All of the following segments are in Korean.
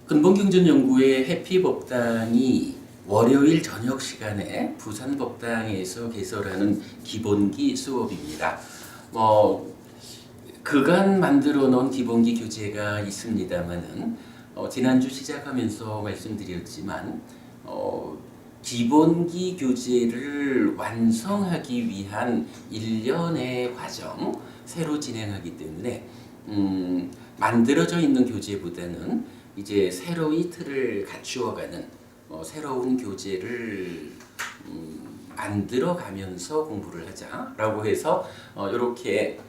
근본경전연구의 해피법당이 월요일 저녁 시간에 부산법당에서 개설하는 기본기 수업입니다. 그간 만들어 놓은 기본기 교재가 있습니다만은 지난주 시작하면서 말씀드렸지만 기본기 교재를 완성하기 위한 일련의 과정 새로 진행하기 때문에 만들어져 있는 교재보다는 이제 새로이 틀을 갖추어가는 새로운 교재를 만들어가면서 공부를 하자라고 해서 이렇게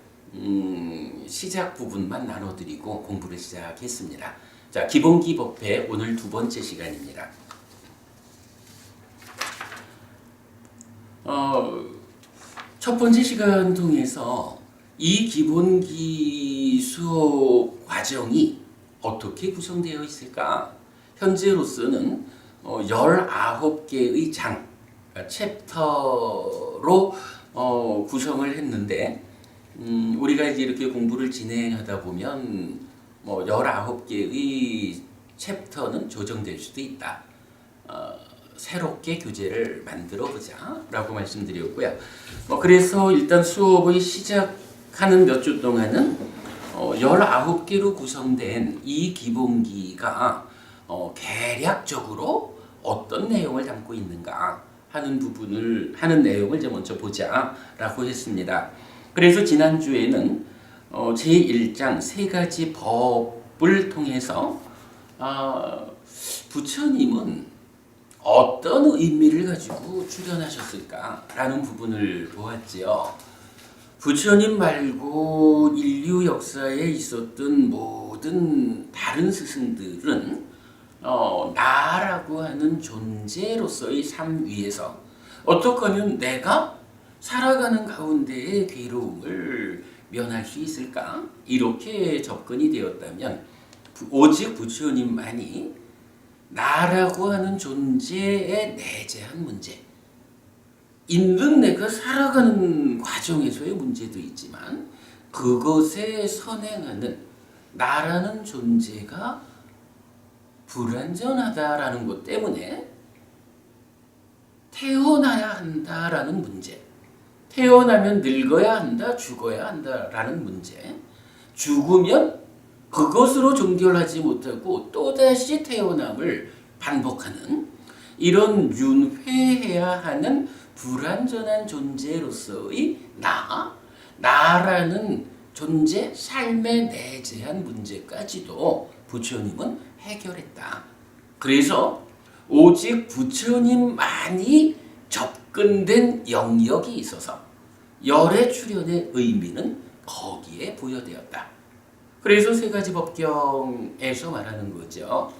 시작 부분만 나눠드리고 공부를 시작했습니다. 자, 기본기 법회 오늘 두 번째 시간입니다. 첫 번째 시간 통해서 이 기본기 수업 과정이 어떻게 구성되어 있을까? 현재로서는 19개의 장, 챕터로 구성을 했는데 우리가 이제 이렇게 공부를 진행하다 보면 19개의 챕터는 조정될 수도 있다. 새롭게 교재를 만들어 보자 라고 말씀드렸고요. 그래서 일단 수업의 시작하는 몇 주 동안은 19개로 구성된 이 기본기가 계략적으로 어떤 내용을 담고 있는가 하는 내용을 이제 먼저 보자라고 했습니다. 그래서 지난주에는 제1장 세 가지 법을 통해서 부처님은 어떤 의미를 가지고 출현하셨을까라는 부분을 보았지요. 부처님 말고 인류 역사에 있었던 모든 다른 스승들은 나라고 하는 존재로서의 삶 위에서 어떻게 하면 내가 살아가는 가운데의 괴로움을 면할 수 있을까? 이렇게 접근이 되었다면 오직 부처님만이 나라고 하는 존재에 내재한 문제, 있는 내가 살아가는 과정에서의 문제도 있지만 그것에 선행하는 나라는 존재가 불완전하다라는 것 때문에 태어나야 한다라는 문제, 태어나면 늙어야 한다, 죽어야 한다라는 문제, 죽으면 그것으로 종결하지 못하고 또다시 태어남을 반복하는 이런 윤회해야 하는 불완전한 존재로서의 나라는 존재, 삶에 내재한 문제까지도 부처님은 해결했다. 그래서 오직 부처님만이 접근된 영역이 있어서 열의 출현의 의미는 거기에 부여되었다. 그래서 세 가지 법경에서 말하는 거죠.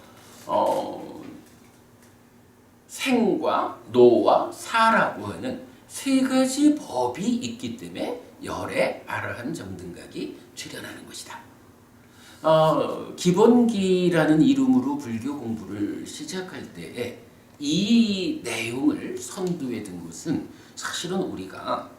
생과 노와 사라고 하는 세 가지 법이 있기 때문에 열의 아라한 정등각이 출현하는 것이다. 기본기라는 이름으로 불교 공부를 시작할 때에 이 내용을 선두에 둔 것은 사실은 우리가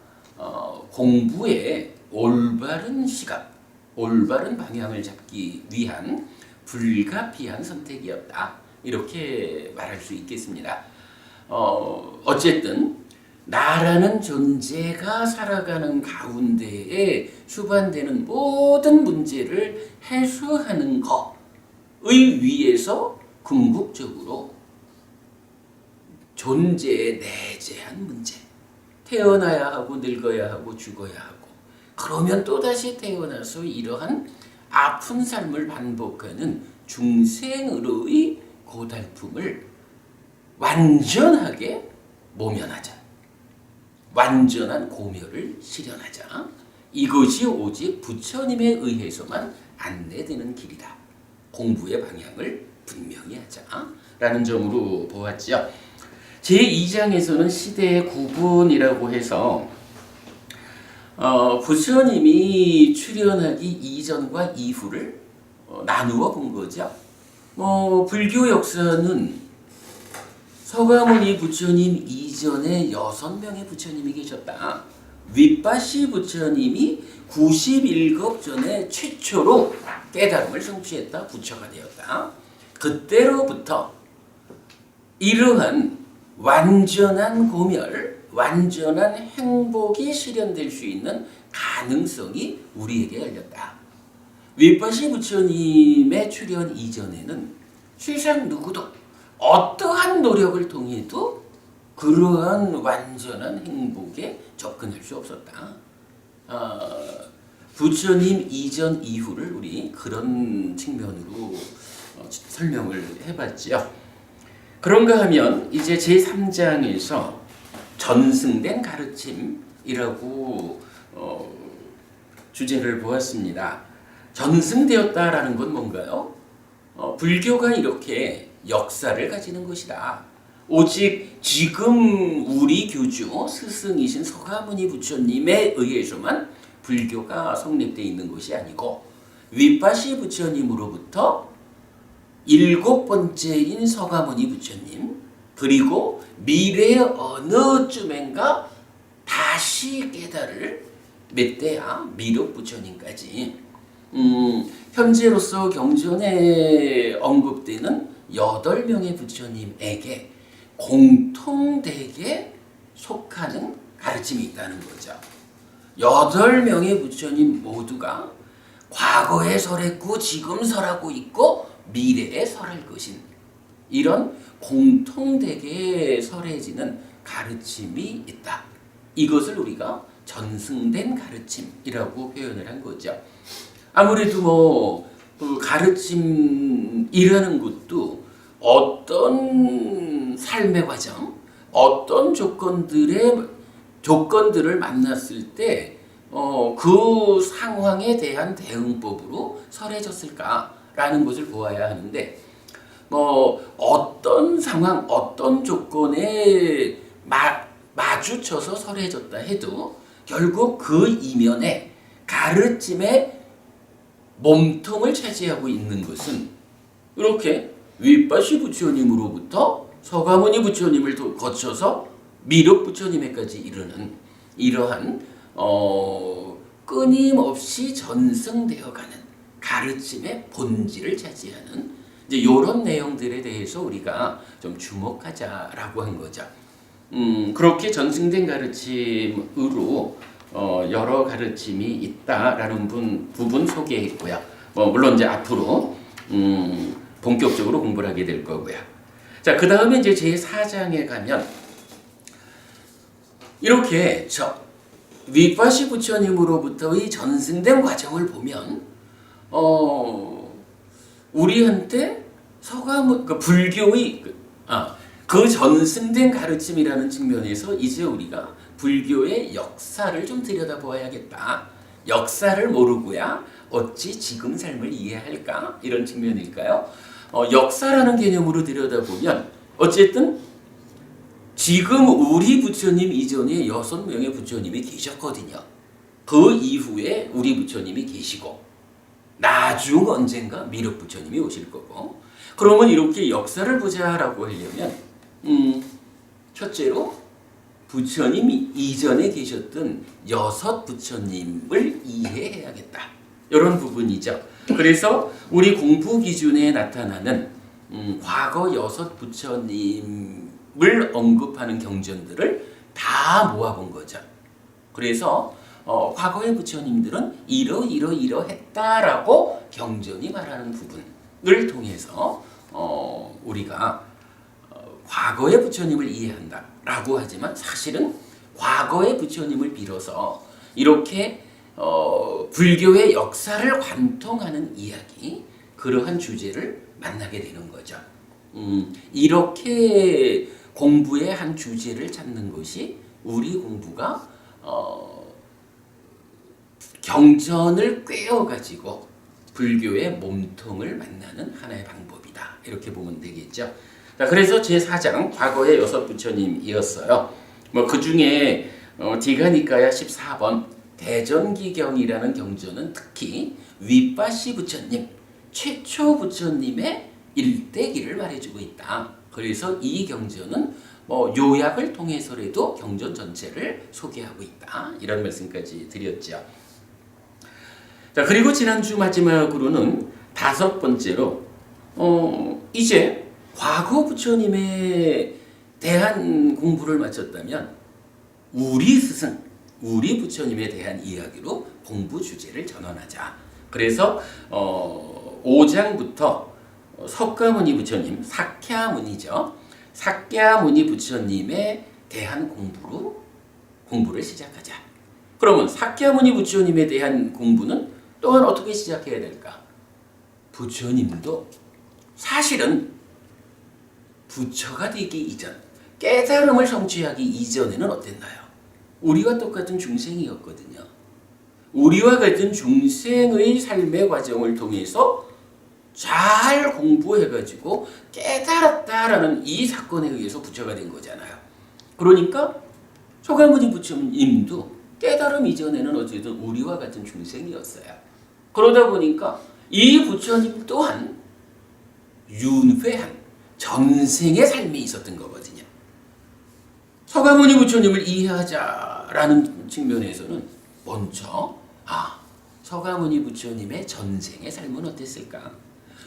공부의 올바른 시각, 올바른 방향을 잡기 위한 불가피한 선택이었다. 이렇게 말할 수 있겠습니다. 어쨌든 나라는 존재가 살아가는 가운데에 수반되는 모든 문제를 해소하는 것의 위에서 궁극적으로 존재에 내재한 문제, 태어나야 하고 늙어야 하고 죽어야 하고 그러면 또다시 태어나서 이러한 아픈 삶을 반복하는 중생으로의 고달픔을 완전하게 모면하자. 완전한 고멸을 실현하자. 이것이 오직 부처님에 의해서만 안내되는 길이다. 공부의 방향을 분명히 하자. 라는 점으로 보았죠. 제2장에서는 시대의 구분이라고 해서 부처님이 출현하기 이전과 이후를 나누어 본 거죠. 불교 역사는 서가모니 부처님 이전에 6명의 부처님이 계셨다. 윗바시 부처님이 91급 전에 최초로 깨달음을 성취했다. 부처가 되었다. 그때로부터 이러한 완전한 고멸, 완전한 행복이 실현될 수 있는 가능성이 우리에게 열렸다. 윗바시 부처님의 출현 이전에는 세상 누구도 어떠한 노력을 통해도 그러한 완전한 행복에 접근할 수 없었다. 부처님 이전 이후를 우리 그런 측면으로 설명을 해봤죠. 그런가 하면 이제 제3장에서 전승된 가르침이라고 주제를 보았습니다. 전승되었다라는 건 뭔가요? 불교가 이렇게 역사를 가지는 것이다. 오직 지금 우리 교주 스승이신 서가모니 부처님에 의해서만 불교가 성립되어 있는 것이 아니고 윗바시 부처님으로부터 7번째인 서가모니 부처님, 그리고 미래의 어느 쯤엔가 다시 깨달을 몇 대야 미륵 부처님까지 현재로서 경전에 언급되는 8명의 부처님에게 공통되게 속하는 가르침이 있다는 거죠. 8명의 부처님 모두가 과거에 설했고 지금 설하고 있고 미래에 설할 것인 이런 공통되게 설해지는 가르침이 있다. 이것을 우리가 전승된 가르침이라고 표현을 한 거죠. 아무래도 그 가르침이라는 것도 어떤 삶의 과정, 어떤 조건들을 만났을 때 그 상황에 대한 대응법으로 설해졌을까라는 것을 보아야 하는데 어떤 상황, 어떤 조건에 마주쳐서 설해졌다 해도 결국 그 이면에 가르침의 몸통을 차지하고 있는 것은 이렇게 윗바시 부처님으로부터 서가모니 부처님을 거쳐서 미륵 부처님에까지 이르는 이러한 끊임없이 전승되어가는 가르침의 본질을 차지하는 이제 이런 내용들에 대해서 우리가 좀 주목하자라고 한 거죠. 그렇게 전승된 가르침으로 여러 가르침이 있다라는 부분 소개했고요. 물론 이제 앞으로 본격적으로 공부를 하게 될 거고요. 자, 그 다음에 이제 제4장에 가면 이렇게 윗바시 부처님으로부터의 전승된 과정을 보면 우리한테 불교의 그 전승된 가르침이라는 측면에서 이제 우리가 불교의 역사를 좀 들여다보아야겠다. 역사를 모르고야 어찌 지금 삶을 이해할까? 이런 측면일까요? 역사라는 개념으로 들여다보면 어쨌든 지금 우리 부처님 이전에 6명의 부처님이 계셨거든요. 그 이후에 우리 부처님이 계시고 나중 언젠가 미륵 부처님이 오실 거고 그러면 이렇게 역사를 보자라고 하려면 첫째로 부처님이 이전에 계셨던 6 부처님을 이해해야겠다. 이런 부분이죠. 그래서 우리 공부 기준에 나타나는 과거 6 부처님을 언급하는 경전들을 다 모아본 거죠. 그래서 과거의 부처님들은 이러했다라고 경전이 말하는 부분을 통해서 우리가 과거의 부처님을 이해한다라고 하지만 사실은 과거의 부처님을 빌어서 이렇게 불교의 역사를 관통하는 이야기, 그러한 주제를 만나게 되는 거죠. 이렇게 공부의 한 주제를 찾는 것이 우리 공부가 경전을 꿰어가지고 불교의 몸통을 만나는 하나의 방법이다. 이렇게 보면 되겠죠. 자, 그래서 제4장 과거의 6 부처님이었어요. 그 중에 디가니까야 14번 대전기경이라는 경전은 특히 윗바시 부처님, 최초 부처님의 일대기를 말해주고 있다. 그래서 이 경전은 요약을 통해서라도 경전 전체를 소개하고 있다. 이런 말씀까지 드렸죠. 자, 그리고 지난주 마지막으로는 5번째로 이제 과거 부처님에 대한 공부를 마쳤다면 우리 스승, 우리 부처님에 대한 이야기로 공부 주제를 전환하자. 그래서 5장부터 석가모니 부처님, 사캬무니죠. 사캬무니 부처님에 대한 공부를 시작하자. 그러면 사캬무니 부처님에 대한 공부는 또한 어떻게 시작해야 될까? 부처님도 사실은 부처가 되기 이전, 깨달음을 성취하기 이전에는 어땠나요? 우리와 똑같은 중생이었거든요. 우리와 같은 중생의 삶의 과정을 통해서 잘 공부해가지고 깨달았다라는 이 사건에 의해서 부처가 된 거잖아요. 그러니까 석가모니 부처님도 깨달음 이전에는 어쨌든 우리와 같은 중생이었어요. 그러다 보니까 이 부처님 또한 윤회한 전생의 삶이 있었던 거거든요. 석가모니 부처님을 이해하자라는 측면에서는 먼저 석가모니 부처님의 전생의 삶은 어땠을까?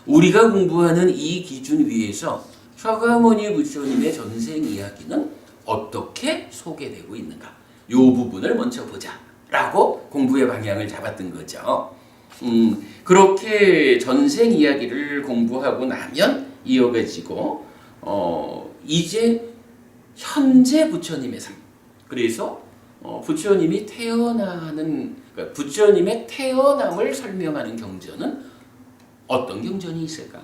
우리가 공부하는 이 기준 위에서 석가모니 부처님의 전생 이야기는 어떻게 소개되고 있는가? 이 부분을 먼저 보자라고 공부의 방향을 잡았던 거죠. 그렇게 전생 이야기를 공부하고 나면 이어가지고 이제 현재 부처님의 삶. 그래서 부처님이 그러니까 부처님의 태어남을 설명하는 경전은 어떤 경전이 있을까?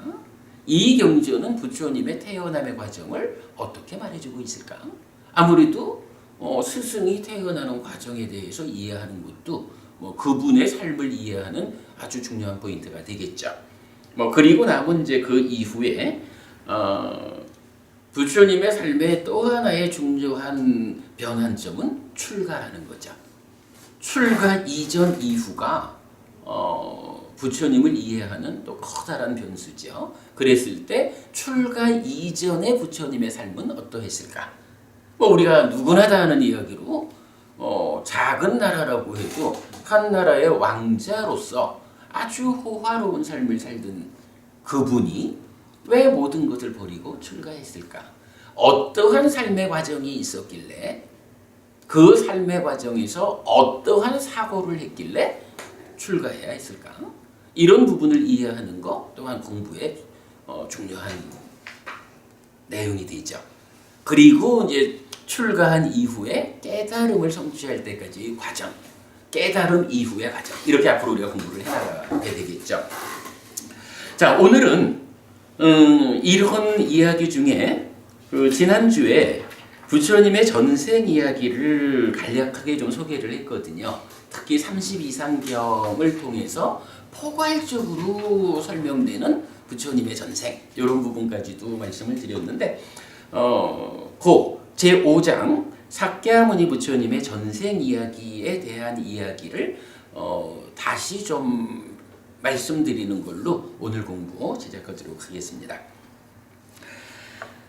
이 경전은 부처님의 태어남의 과정을 어떻게 말해주고 있을까? 아무래도 스승이 태어나는 과정에 대해서 이해하는 것도 그분의 삶을 이해하는 아주 중요한 포인트가 되겠죠. 그리고 남은 이제 그 이후에 부처님의 삶의 또 하나의 중요한 변환점은 출가라는 거죠. 출가 이전 이후가 부처님을 이해하는 또 커다란 변수죠. 그랬을 때 출가 이전의 부처님의 삶은 어떠했을까? 우리가 누구나 다 아는 이야기로 작은 나라라고 해도 한 나라의 왕자로서 아주 호화로운 삶을 살던 그분이 왜 모든 것을 버리고 출가했을까? 어떠한 삶의 과정이 있었길래 그 삶의 과정에서 어떠한 사고를 했길래 출가해야 했을까? 이런 부분을 이해하는 것 또한 공부의 중요한 내용이 되죠. 그리고 이제 출가한 이후에 깨달음을 성취할 때까지의 과정, 깨달음 이후의 과정, 이렇게 앞으로 우리가 공부를 해나가게 되겠죠. 자, 오늘은 이런 이야기 중에 지난주에 부처님의 전생 이야기를 간략하게 좀 소개를 했거든요. 특히 32상경을 통해서 포괄적으로 설명되는 부처님의 전생, 이런 부분까지도 말씀을 드렸는데 그 제5장 사캬무니 부처님의 전생 이야기에 대한 이야기를 다시 좀 말씀드리는 걸로 오늘 공부 시작하도록 하겠습니다.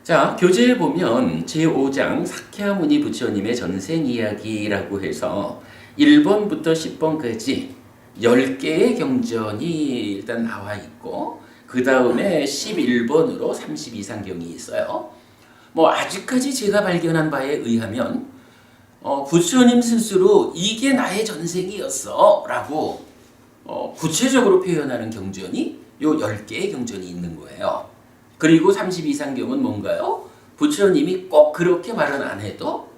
자, 교재에 보면 제5장 사캬무니 부처님의 전생 이야기라고 해서 1번부터 10번까지 10개의 경전이 일단 나와 있고 그 다음에 11번으로 32상경이 있어요. 아직까지 제가 발견한 바에 의하면 부처님 스스로 이게 나의 전생이었어 라고 구체적으로 표현하는 경전이 요 10개의 경전이 있는 거예요. 그리고 32상경은 뭔가요? 부처님이 꼭 그렇게 말은 안 해도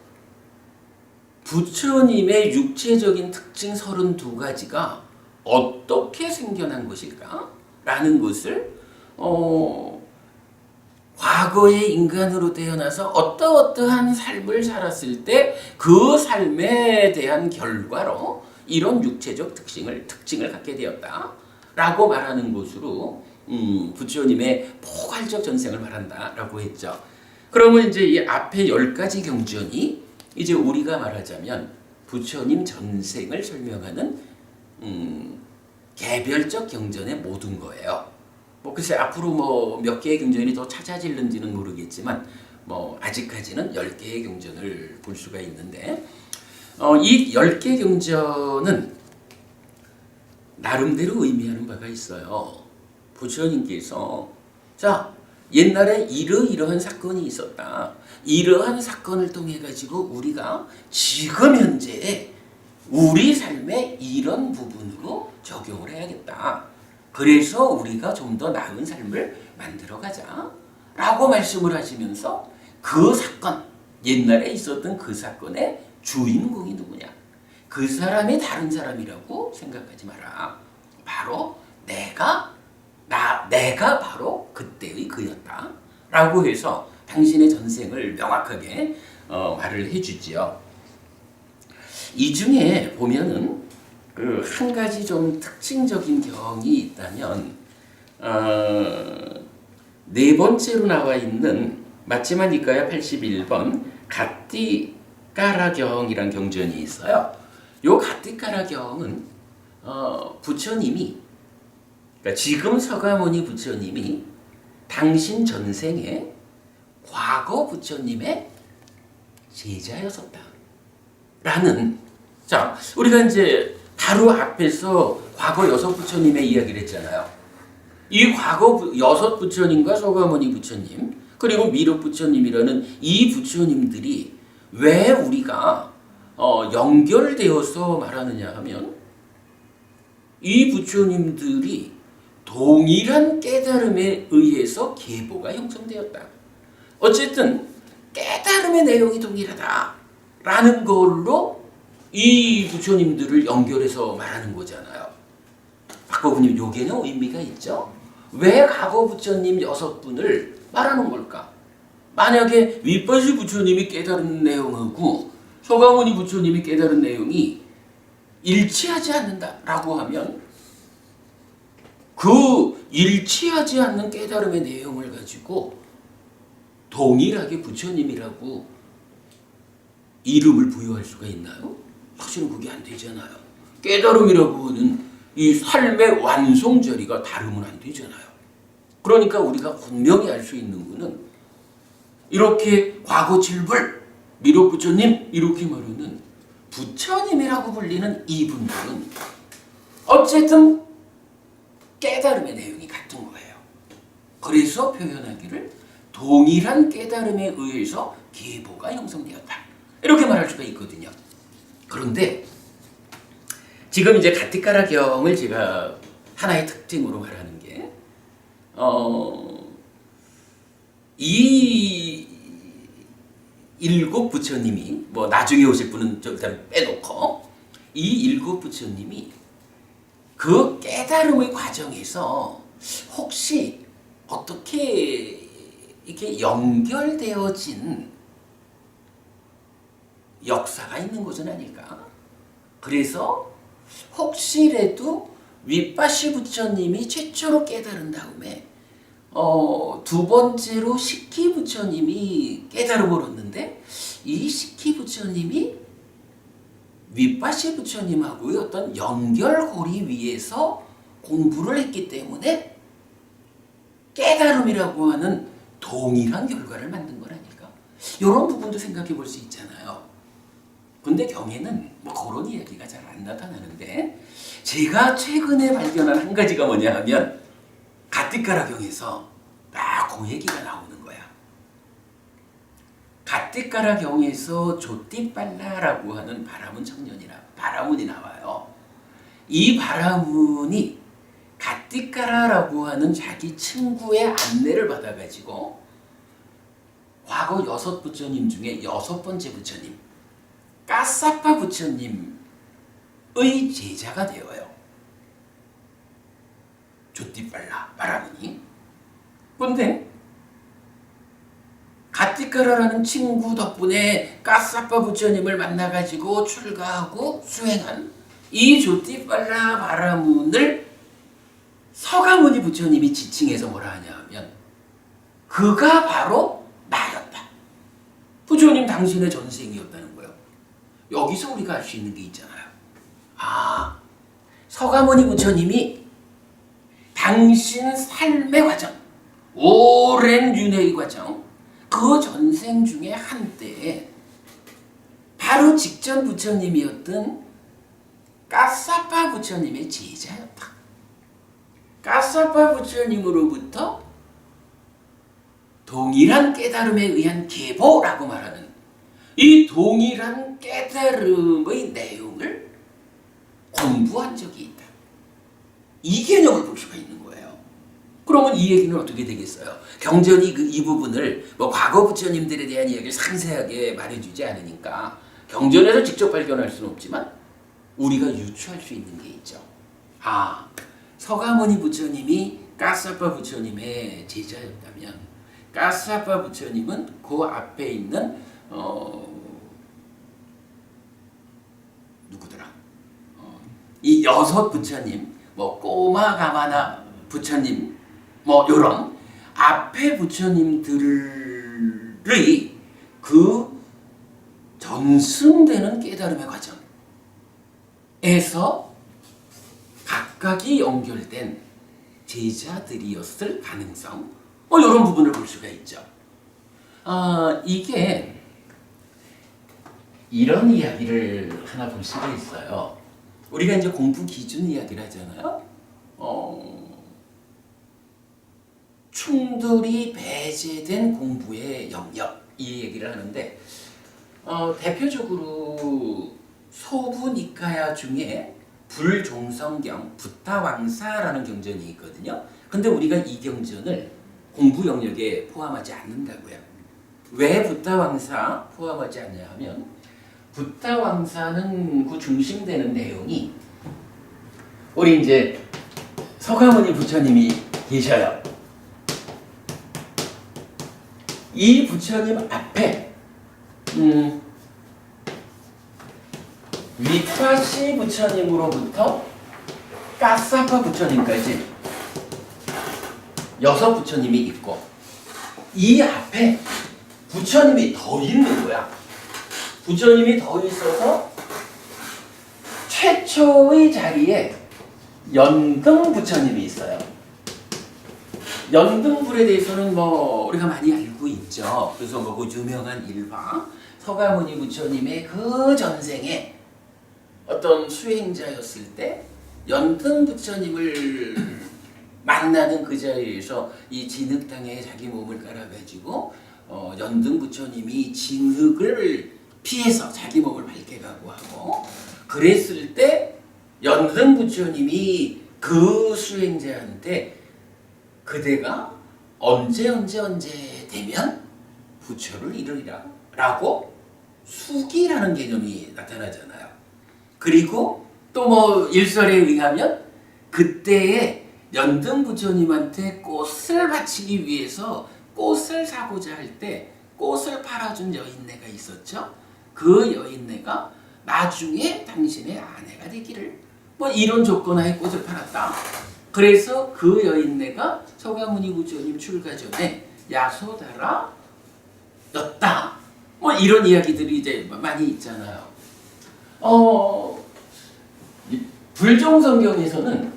부처님의 육체적인 특징 32가지가 어떻게 생겨난 것일까? 라는 것을 과거의 인간으로 태어나서 어떠한 삶을 살았을 때 그 삶에 대한 결과로 이런 육체적 특징을 갖게 되었다 라고 말하는 것으로 부처님의 포괄적 전생을 말한다라고 했죠. 그러면 이제 이 앞에 10가지 경전이 이제 우리가 말하자면 부처님 전생을 설명하는 개별적 경전의 모든 거예요. 글쎄 앞으로 몇 개의 경전이 더 찾아질는지는 모르겠지만 아직까지는 10개의 경전을 볼 수가 있는데 이 10개 경전은 나름대로 의미하는 바가 있어요. 부처님께서 자, 옛날에 이러이러한 사건이 있었다. 이러한 사건을 통해 가지고 우리가 지금 현재 우리 삶의 이런 부분으로 적용을 해야겠다. 그래서 우리가 좀 더 나은 삶을 만들어 가자. 라고 말씀을 하시면서 그 사건, 옛날에 있었던 그 사건의 주인공이 누구냐? 그 사람이 다른 사람이라고 생각하지 마라. 바로 내가 바로 그때의 그였다. 라고 해서 당신의 전생을 명확하게 말을 해주지요. 이 중에 보면은 그 한 가지 좀 특징적인 경이 있다면 네 번째로 나와 있는 맞지마니까야 81번 가띠까라경이란 경전이 있어요. 요 가띠까라경은 부처님이, 그러니까 지금 서가모니 부처님이 당신 전생에 과거 부처님의 제자였었다. 라는, 자, 우리가 이제 바로 앞에서 과거 여섯 부처님의 이야기를 했잖아요. 이 과거 여섯 부처님과 서가모니 부처님, 그리고 미륵 부처님이라는 이 부처님들이 왜 우리가 연결되어서 말하느냐 하면, 이 부처님들이 동일한 깨달음에 의해서 계보가 형성되었다. 어쨌든 깨달음의 내용이 동일하다라는 걸로 이 부처님들을 연결해서 말하는 거잖아요. 박법부님, 요게는 의미가 있죠. 왜 과거 부처님 6분을 말하는 걸까? 만약에 윗바시 부처님이 깨달은 내용하고 서가모니 부처님이 깨달은 내용이 일치하지 않는다라고 하면 그 일치하지 않는 깨달음의 내용을 가지고 동일하게 부처님이라고 이름을 부여할 수가 있나요? 사실은 그게 안 되잖아요. 깨달음이라고 하는 이 삶의 완성자리가 다르면 안 되잖아요. 그러니까 우리가 분명히 알 수 있는 것은 이렇게 과거 칠불, 미륵 부처님 이렇게 말하는 부처님이라고 불리는 이분들은 어쨌든 깨달음의 내용이 같은 거예요. 그래서 표현하기를 동일한 깨달음에 의해서 계보가 형성되었다. 이렇게 말할 수가 있거든요. 그런데 지금 이제 가티카라경을 제가 하나의 특징으로 말하는 게 이 일곱 부처님이, 뭐 나중에 오실 분은 좀 일단 빼놓고, 이 일곱 부처님이 그 깨달음의 과정에서 혹시 어떻게 이렇게 연결되어진 역사가 있는 것은 아닐까? 그래서 혹시라도 윗바시 부처님이 최초로 깨달은 다음에 두 번째로 식희 부처님이 깨달음을 얻는데, 이 식희 부처님이 윗바시 부처님하고의 어떤 연결고리 위에서 공부를 했기 때문에 깨달음이라고 하는 동일한 결과를 만든 건 아닐까? 이런 부분도 생각해 볼 수 있잖아요. 근데 경에는 뭐 그런 이야기가 잘 안 나타나는데, 제가 최근에 발견한 한 가지가 뭐냐 하면 가띠까라경에서 그 얘기가 나오는 거야. 가띠까라경에서 조띠빨라라고 하는 바라문이 나와요. 이 바라문이 가띠까라라고 하는 자기 친구의 안내를 받아가지고 과거 6부처님 중에 6번째 부처님 까사파 부처님의 제자가 되어요. 조띠빨라 바라문이. 근데 가띠까라라는 친구 덕분에 까사파 부처님을 만나가지고 출가하고 수행한 이 조띠빨라 바라문을 서가모니 부처님이 지칭해서 뭐라 하냐 하면 그가 바로 나였다. 부처님 당신의 전생이었다는 거예요. 여기서 우리가 알 수 있는 게 있잖아요. 서가모니 부처님이 당신 삶의 과정, 오랜 윤회의 과정, 그 전생 중에 한때에 바로 직전 부처님이었던 까사파 부처님의 제자였다. 까사파 부처님으로부터 동일한 깨달음에 의한 계보라고 말하는 이 동일한 깨달음의 내용을 공부한 적이 있다. 이 개념을 볼 수가 있는 거예요. 그러면 이 얘기는 어떻게 되겠어요? 경전이 이 부분을 과거 부처님들에 대한 이야기를 상세하게 말해주지 않으니까 경전에서 직접 발견할 수는 없지만 우리가 유추할 수 있는 게 있죠. 서가모니 부처님이 까사파 부처님의 제자였다면 까사파 부처님은 그 앞에 있는 누구더라? 이 여섯 부처님, 꼬마 가마나 부처님, 요런 앞에 부처님들의 그 전승되는 깨달음의 과정에서 각각이 연결된 제자들이었을 가능성, 이런 부분을 볼 수가 있죠. 이게 이런 이야기를 하나 볼 수가 있어요. 우리가 이제 공부 기준 이야기를 하잖아요. 충돌이 배제된 공부의 영역, 이 얘기를 하는데 대표적으로 소부니카야 중에 불종성경 부타왕사라는 경전이 있거든요. 근데 우리가 이 경전을 공부 영역에 포함하지 않는다고요. 왜 부타왕사 포함하지 않냐 하면 부타왕사는 그 중심되는 내용이 우리 이제 서가모니 부처님이 계셔요. 이 부처님 앞에 위파시 부처님으로부터 까사파 부처님까지 6 부처님이 있고 이 앞에 부처님이 더 있는 거야. 부처님이 더 있어서 최초의 자리에 연등 부처님이 있어요. 연등불에 대해서는 우리가 많이 알고 있죠. 그래서 그 유명한 일화 서가모니 부처님의 그 전생에 어떤 수행자였을 때 연등 부처님을 만나는 그 자리에서 이 진흙탕에 자기 몸을 깔아가지고 연등 부처님이 진흙을 피해서 자기 몸을 밝게 가고 하고 그랬을 때 연등 부처님이 그 수행자한테 그대가 언제 되면 부처를 이루리라 라고 수기라는 개념이 나타나잖아요. 그리고 또 일설에 의하면 그때의 연등 부처님한테 꽃을 바치기 위해서 꽃을 사고자 할 때 꽃을 팔아준 여인네가 있었죠. 그 여인네가 나중에 당신의 아내가 되기를 이런 조건하에 꽃을 팔았다. 그래서 그 여인네가 서가모니 부처님 출가 전에 야소다라였다. 이런 이야기들이 이제 많이 있잖아요. 불종성경에서는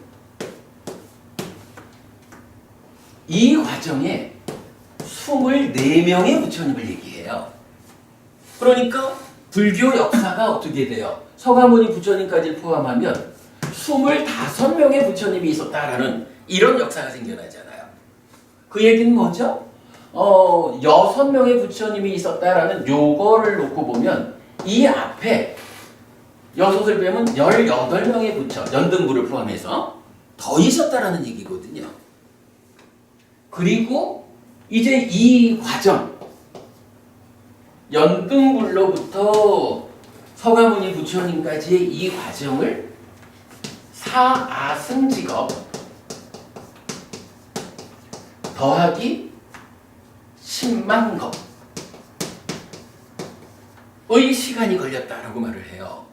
이 과정에 24명의 부처님을 얘기해요. 그러니까 불교 역사가 어떻게 돼요? 서가모니 부처님까지 포함하면 25명의 부처님이 있었다라는 이런 역사가 생겨나잖아요. 그 얘기는 뭐죠? 6명의 부처님이 있었다라는 요거를 놓고 보면 이 앞에 6을 빼면 18명의 부처, 연등부를 포함해서 더 있었다라는 얘기거든요. 그리고 이제 이 과정, 연등불로부터 서가모니 부처님까지의 이 과정을 사아승직업 더하기 10만 겁의 시간이 걸렸다라고 말을 해요.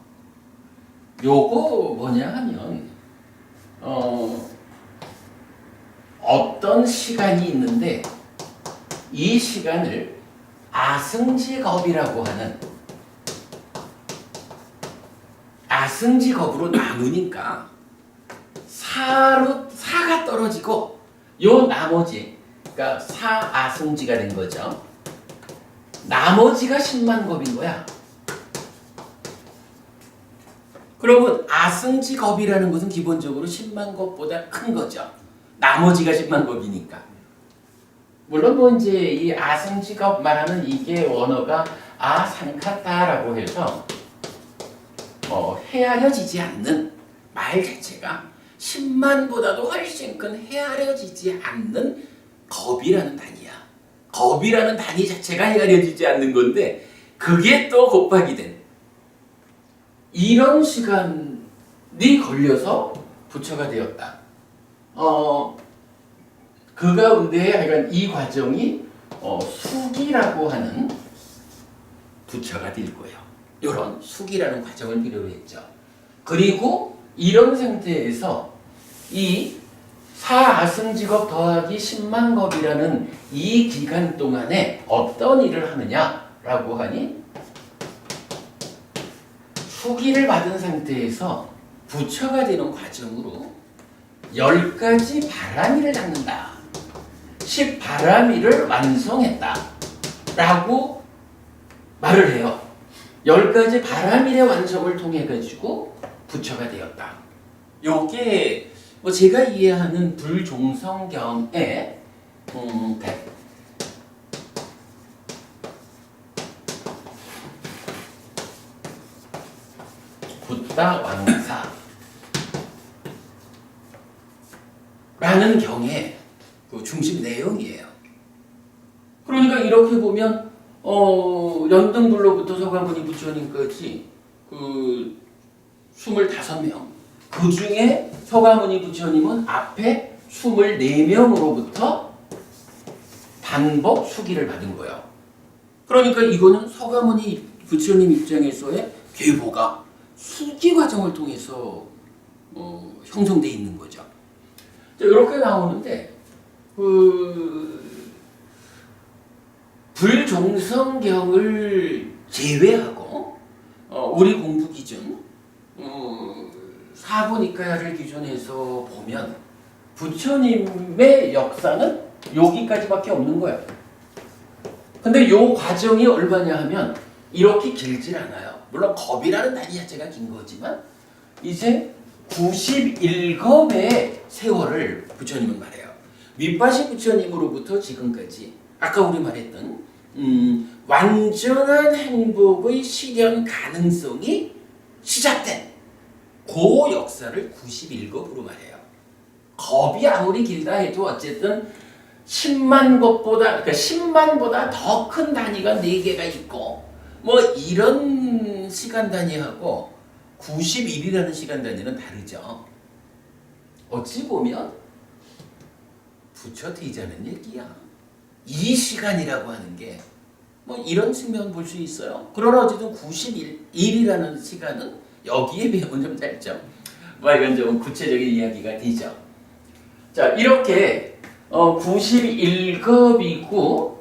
요거 뭐냐 하면 어떤 시간이 있는데 이 시간을 아승직업이라고 하는 아승직업으로 나누니까 사가 떨어지고 요 나머지 그러니까 사아승지가 된 거죠. 나머지가 10만 겁인 거야. 그러면 아승직업이라는 것은 기본적으로 10만 겁보다 큰 거죠. 나머지가 10만 겁이니까. 물론 뭐 이제 이 아승직업 말하는 이게 원어가 아상카타라고 해서 헤아려지지 않는 말 자체가 10만보다도 훨씬 큰 헤아려지지 않는 겁이라는 단위야. 겁이라는 단위 자체가 헤아려지지 않는 건데 그게 또 곱하기 된 이런 시간이 걸려서 부처가 되었다. 그 가운데 하여간 이 과정이 숙이라고 하는 부처가 될 거예요. 이런 숙이라는 과정을 필요로 했죠. 그리고 이런 상태에서 이 사아승직업 더하기 10만겁이라는 이 기간 동안에 어떤 일을 하느냐라고 하니 숙이를 받은 상태에서 부처가 되는 과정으로 10가지 바라미를 닦는다. 10바라미를 완성했다. 라고 말을 해요. 10가지 바라미의 완성을 통해 가지고 부처가 되었다. 요게 뭐 제가 이해하는 불종성경의 붓다왕사 라는 경의 그 중심 내용이에요. 그러니까 이렇게 보면 연등불로부터 서가모니 부처님까지 그 25명 그 중에 서가모니 부처님은 앞에 24명으로부터 반복 수기를 받은 거예요. 그러니까 이거는 서가모니 부처님 입장에서의 계보가 수기 과정을 통해서 형성되어 있는 거죠. 이렇게 나오는데 불종성경을 제외하고 우리 공부 기준 사부니까야를 기준해서 보면 부처님의 역사는 여기까지밖에 없는 거예요. 근데 요 과정이 얼마냐 하면 이렇게 길질 않아요. 물론 겁이라는 단위 자체가 긴 거지만 이제 91겁의 세월을 부처님은 말해요. 윗바시 부처님으로부터 지금까지 아까 우리 말했던 완전한 행복의 실현 가능성이 시작된 그 역사를 91겁으로 말해요. 겁이 아무리 길다 해도 어쨌든 10만 겁보다 그러니까 10만보다 더 큰 단위가 4개가 있고 뭐 이런 시간 단위하고 91이라는 시간 단위는 다르죠. 어찌 보면 부처 되자는 얘기야. 이 시간이라고 하는 게 뭐 이런 측면 볼 수 있어요. 그러나 어쨌든 91이라는 시간은 여기에 비하면 좀 짧죠. 뭐 이건 좀 구체적인 이야기가 되죠. 자, 이렇게 91겁이고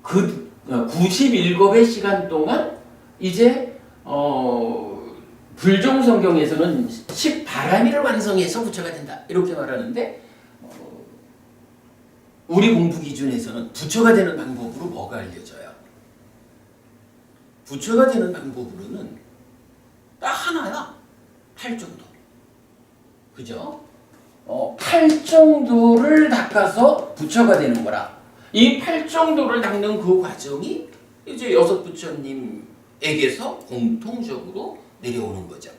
그 91겁의 시간 동안 이제 불종성경에서는 10바라미를 완성해서 부처가 된다. 이렇게 말하는데 우리 공부 기준에서는 부처가 되는 방법으로 뭐가 알려져요? 부처가 되는 방법으로는 딱 하나야. 8정도. 그죠? 8정도를 닦아서 부처가 되는 거라. 이 8정도를 닦는 그 과정이 이제 6부처님에게서 공통적으로 내려오는 거죠.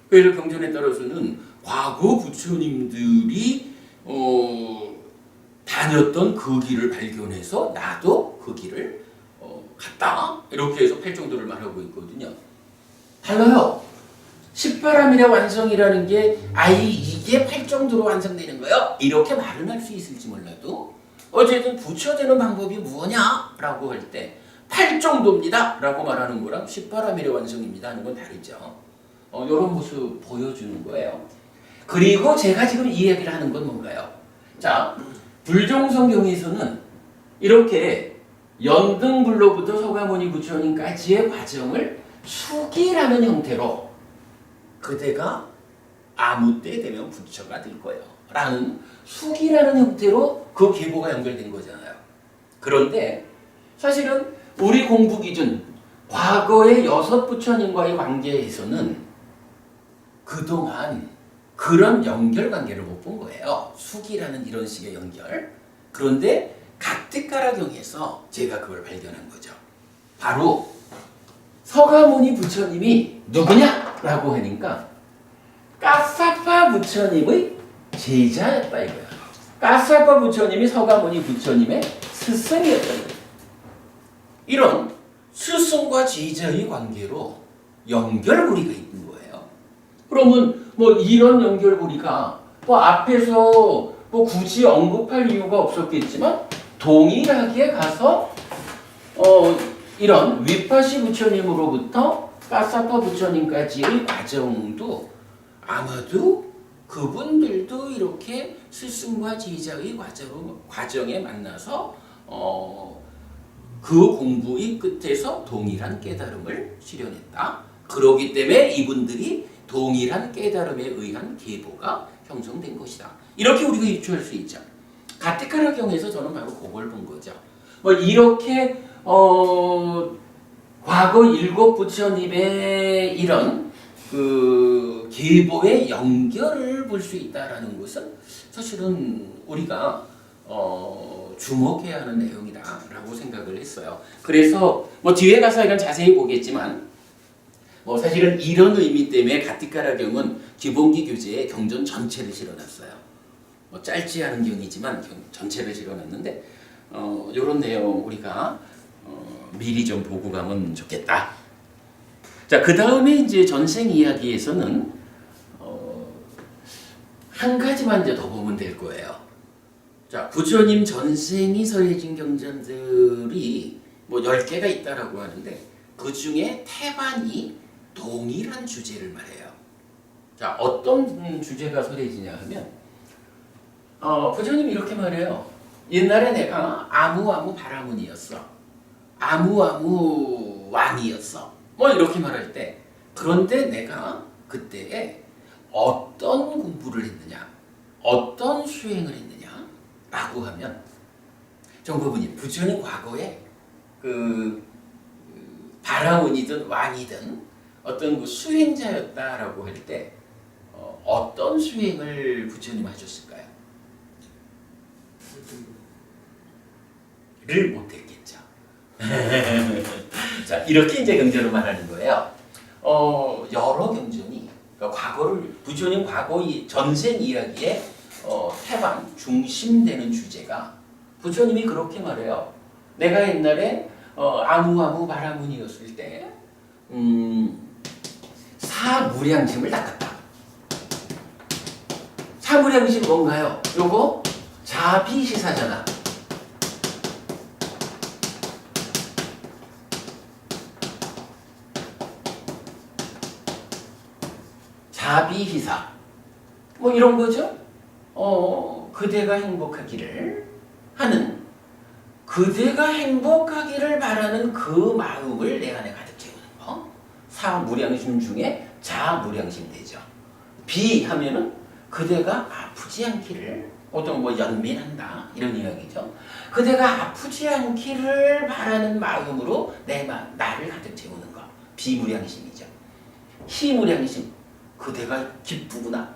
그래서 경전에 따라서는 과거 부처님들이 다녔던 그 길을 발견해서 나도 그 길을 갔다. 이렇게 해서 8정도를 말하고 있거든요. 달라요. 10바람이라 완성이라는 게 이게 8정도로 완성되는 거예요. 이렇게 말은 할 수 있을지 몰라도 어쨌든 부처되는 방법이 뭐냐라고 할 때 8정도입니다 라고 말하는 거랑 10바람이라 완성입니다 하는 건 다르죠. 이런 모습 보여주는 거예요. 그리고 제가 지금 이 이야기를 하는 건 뭔가요? 자, 불종성경에서는 이렇게 연등불로부터 서가모니 부처님까지의 과정을 수기라는 형태로 그대가 아무 때 되면 부처가 될 거예요 라는 수기라는 형태로 그 계보가 연결된 거잖아요. 그런데 사실은 우리 공부 기준 과거의 6부처님과의 관계에서는 그동안 그런 연결관계를 못 본 거예요. 숙이라는 이런 식의 연결. 그런데 가뜩가라경에서 제가 그걸 발견한 거죠. 바로 서가모니 부처님이 누구냐라고 하니까 까사파 부처님의 제자였다 이거야. 까사파 부처님이 서가모니 부처님의 스승이었다 이거야. 이런 스승과 제자의 관계로 연결고리가 있는 거예요. 그러면 뭐 이런 연결고리가 뭐 앞에서 뭐 굳이 언급할 이유가 없었겠지만 동일하게 가서 이런 위파시 부처님으로부터 까사파 부처님까지의 과정도 아마도 그분들도 이렇게 스승과 제자의 과정에 만나서 그 공부의 끝에서 동일한 깨달음을 실현했다. 그러기 때문에 이분들이 동일한 깨달음에 의한 계보가 형성된 것이다. 이렇게 우리가 유추할 수 있죠. 가티카라경에서 저는 바로 그걸 본 거죠. 뭐 이렇게 과거 일곱 부처님의 이런 그 계보의 연결을 볼 수 있다라는 것은 사실은 우리가 주목해야 하는 내용이다라고 생각을 했어요. 그래서 뭐 뒤에 가서 이건 자세히 보겠지만 뭐 사실은 이런 의미 때문에 가티카라경은 기본기 교재에 경전 전체를 실어놨어요. 뭐 짧지 않은 경이지만 전체를 실어놨는데 이런 내용 우리가 미리 좀 보고 가면 좋겠다. 자, 그 다음에 이제 전생 이야기에서는 한 가지만 이제 더 보면 될 거예요. 자, 부처님 전생이 설해진 경전들이 뭐 10개가 있다라고 하는데 그 중에 태반이 동일한 주제를 말해요. 자, 어떤 주제가 설해지냐 하면 부처님이 이렇게 말해요. 옛날에 내가 아무아무 바라문이었어. 아무아무 왕이었어. 뭐 이렇게 말할 때 그런데 내가 그때에 어떤 공부를 했느냐, 어떤 수행을 했느냐 라고 하면 정부분이 부처님 과거에 그 바라문이든 왕이든 어떤 그 수행자였다라고 할 때 어떤 수행을 부처님 하셨을까요? 를 못했겠죠. 자, 이렇게 이제 경전을 말하는 거예요. 여러 경전이 그러니까 과거를 부처님 과거 전생 이야기의 태반 중심되는 주제가 부처님이 그렇게 말해요. 내가 옛날에 아무아무 바라문이었을 때 사무량심을 닦았다. 사무량심 뭔가요? 요거 자비시사잖아. 자비희사 뭐 이런 거죠. 그대가 행복하기를 하는 그대가 행복하기를 바라는 그 마음을 내 안에 가득 채우는 거. 사무량심 중에 자무량심 되죠. 비 하면은 그대가 아프지 않기를 보통 뭐 연민한다 이런 이야기죠. 그대가 아프지 않기를 바라는 마음으로 나를 가득 채우는 거. 비무량심이죠. 희무량심 그대가 기쁘구나.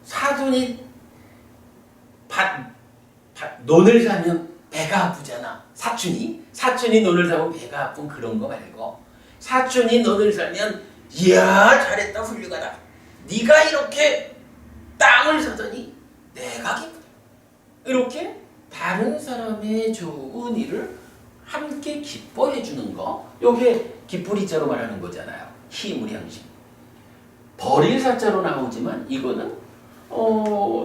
사돈이 논을 사면 배가 아프잖아. 사촌이 논을 사면 배가 아픈 그런 거 말고 사촌이 논을 사면 이야 잘했다 훌륭하다. 네가 이렇게 땅을 사더니 내가 기쁘다. 이렇게 다른 사람의 좋은 일을 함께 기뻐해 주는 거. 요게 기쁘리자로 말하는 거잖아요. 희무량심. 버릴 사자로 나오지만 이거는